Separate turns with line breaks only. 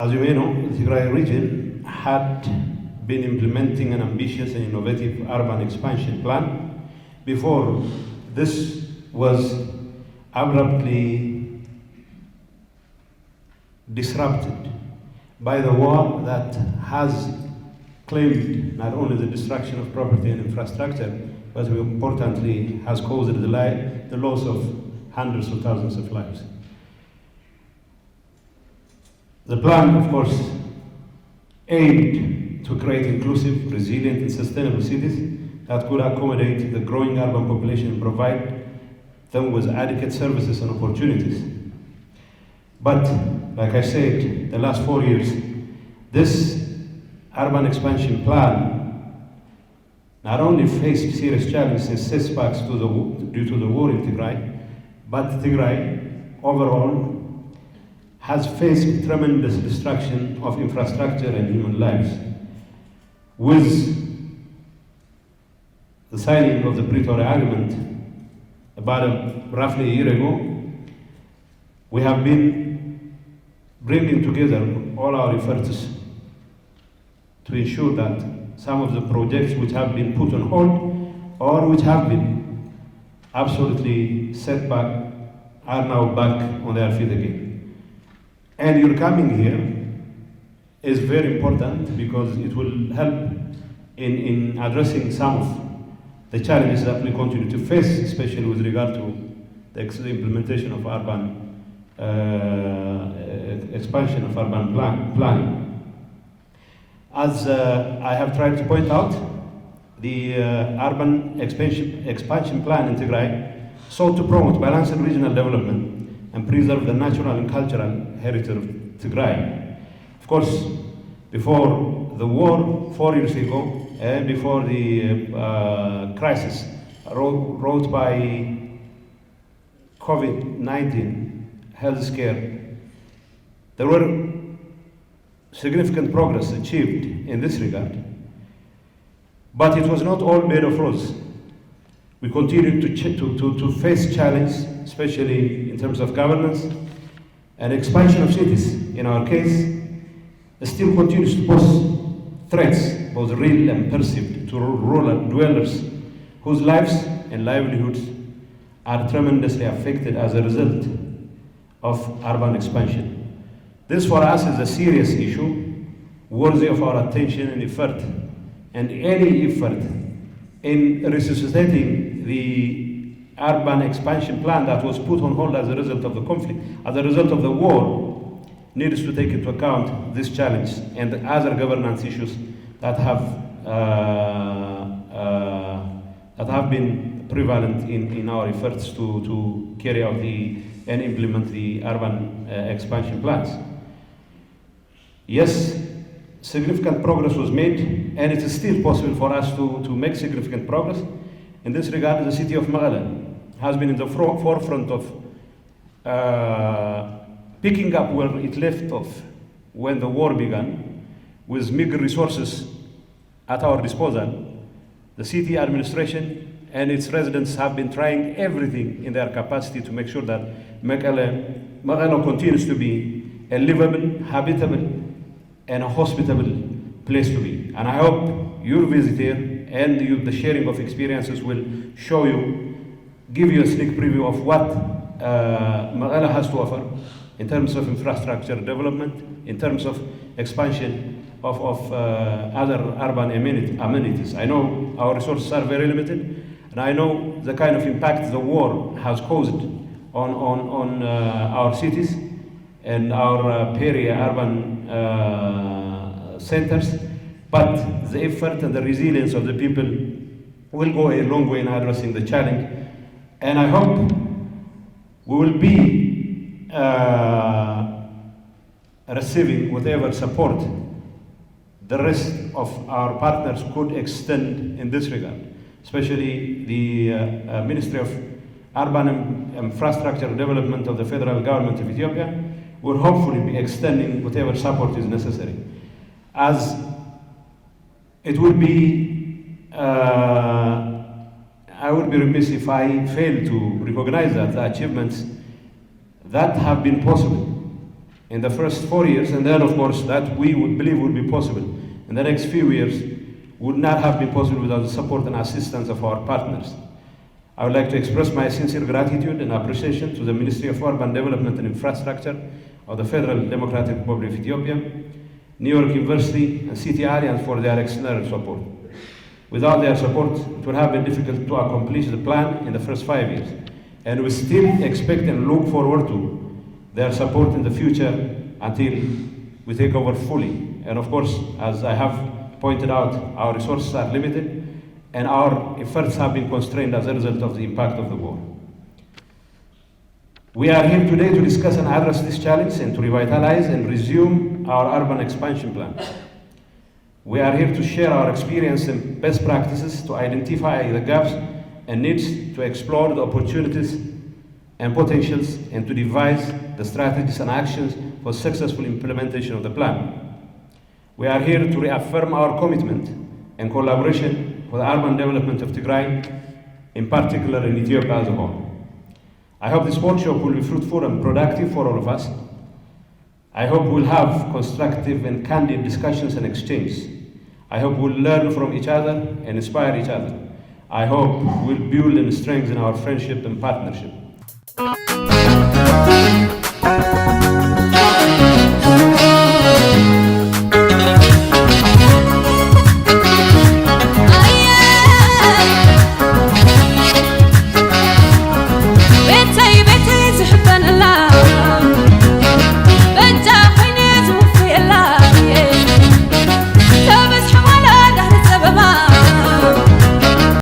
As you may know, the Tigray region had been implementing an ambitious and innovative urban expansion plan before this was abruptly disrupted by the war that has claimed not only the destruction of property and infrastructure, but importantly has caused the loss of hundreds of thousands of lives. The plan, of course, aimed to create inclusive, resilient, and sustainable cities that could accommodate the growing urban population and provide them with adequate services and opportunities. But, like I said, the last 4 years, this urban expansion plan not only faced serious challenges and setbacks due to the war in Tigray, but Tigray overall has faced tremendous destruction of infrastructure and human lives. With the signing of the Pretoria Agreement about roughly a year ago, we have been bringing together all our efforts to ensure that some of the projects which have been put on hold or which have been absolutely set back are now back on their feet again. And your coming here is very important because it will help in addressing some of the challenges that we continue to face, especially with regard to the implementation of urban expansion of urban planning. As I have tried to point out, the urban expansion plan in Tigray sought to promote balanced regional development and preserve the natural and cultural heritage of Tigray. Of course, before the war 4 years ago, and before the crisis wrought by COVID-19 health scare, there were significant progress achieved in this regard. But it was not all bed of roses. We continued to face challenges, especially in terms of governance and expansion of cities. In our case, still continues to pose threats, both real and perceived, to rural dwellers whose lives and livelihoods are tremendously affected as a result of urban expansion. This for us is a serious issue, worthy of our attention and effort, and any effort in resuscitating the urban expansion plan that was put on hold as a result of the conflict, as a result of the war, needs to take into account this challenge and the other governance issues that have been prevalent in our efforts to carry out and implement the urban expansion plans. Yes, significant progress was made, and it is still possible for us to make significant progress. In this regard, the city of Mekelle has been in the forefront of picking up where it left off when the war began, with meager resources at our disposal. The city administration and its residents have been trying everything in their capacity to make sure that Mekelle continues to be a livable, habitable, and a hospitable place to be. And I hope your visit here and the sharing of experiences will show you, give you a sneak preview of what Mekelle has to offer in terms of infrastructure development, in terms of expansion of other urban amenities. I know our resources are very limited, and I know the kind of impact the war has caused on our cities and our peri-urban centers, but the effort and the resilience of the people will go a long way in addressing the challenge. And I hope we will be receiving whatever support the rest of our partners could extend in this regard, especially the Ministry of Urban Infrastructure Development of the Federal Government of Ethiopia will hopefully be extending whatever support is necessary. As it would be, I would be remiss if I fail to recognize that the achievements that have been possible in the first 4 years, and then of course that we would believe would be possible in the next few years, would not have been possible without the support and assistance of our partners. I would like to express my sincere gratitude and appreciation to the Ministry of Urban Development and Infrastructure of the Federal Democratic Republic of Ethiopia, New York University, and City Alliance for their external support. Without their support, it would have been difficult to accomplish the plan in the first 5 years, and we still expect and look forward to their support in the future until we take over fully. And of course, as I have pointed out, our resources are limited and our efforts have been constrained as a result of the impact of the war. We are here today to discuss and address this challenge and to revitalize and resume our urban expansion plan. We are here to share our experience and best practices to identify the gaps and needs, to explore the opportunities and potentials, and to devise the strategies and actions for successful implementation of the plan. We are here to reaffirm our commitment and collaboration for the urban development of Tigray, in particular in Ethiopia as a whole. I hope this workshop will be fruitful and productive for all of us. I hope we'll have constructive and candid discussions and exchanges. I hope we'll learn from each other and inspire each other. I hope we'll build and strengthen our friendship and partnership.